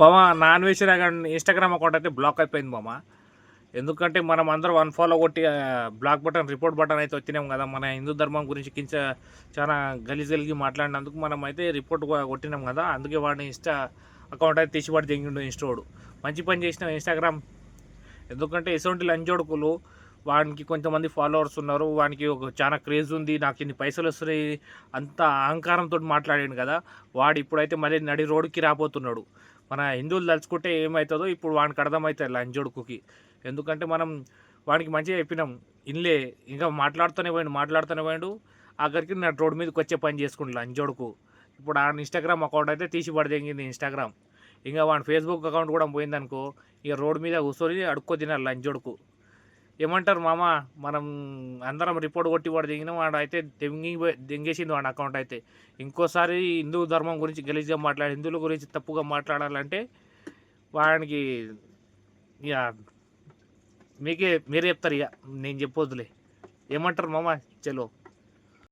మామ non veg Instagram account అయితే black అయిపోయింది మామ. ఎందుకంటే మనం అందరం అన్ఫాలో కొట్టి బ్లాక్ బటన్ రిపోర్ట్ బటన్ అయితే వచ్చినాం కదా. మన హిందూ ధర్మం గురించి చాలా గలీజ్ మాట్లాడినందుకు మనం అయితే రిపోర్ట్ కొట్టినాం కదా. అందుకే వాడిని అకౌంట్ అయితే తీసిపడి తెంగిండు ఇన్స్టోడు. మంచి పని చేసిన ఇన్స్టాగ్రామ్. ఎందుకంటే ఎటువంటి లంచోడుకులు వానికి కొంతమంది ఫాలోవర్స్ ఉన్నారు, వానికి ఒక చాలా క్రేజ్ ఉంది, నాకు ఇన్ని పైసలు వస్తున్నాయి అంత అహంకారంతో మాట్లాడాడు కదా. వాడు ఇప్పుడైతే మళ్ళీ నడి రోడ్డుకి రాబోతున్నాడు. మన హిందువులు తలుచుకుంటే ఏమవుతుందో ఇప్పుడు వానికి అర్థమవుతుంది లంచోడుకుకి. ఎందుకంటే మనం వానికి మంచిగా చెప్పినాం, ఇన్లే ఇంకా మాట్లాడుతూనే పోయిండు. ఆఖరికి నా రోడ్డు మీదకి వచ్చే పని చేసుకుంటు లంచోడుకు. ఇప్పుడు ఆ ఇన్స్టాగ్రామ్ అకౌంట్ అయితే తీసి పడదెంగింది ఇన్స్టాగ్రామ్. ఇంకా వాడి ఫేస్బుక్ అకౌంట్ కూడా పోయిందనుకో, ఇక రోడ్డు మీద కూర్చొని అడుక్కో తినాలి లంచోడుకు. ఏమంటారు మామ, మనం అందరం రిపోర్ట్ కొట్టి వాడు దిగిన వాడు అయితే దెంగేసింది వాడి అకౌంట్ అయితే. ఇంకోసారి హిందూ ధర్మం గురించి గలీజ్గా హిందువుల గురించి తప్పుగా మాట్లాడాలంటే వాడికి ఇక మీరే చెప్తారు, ఇక నేను చెప్పొద్దులే. ఏమంటారు మామ? చలో.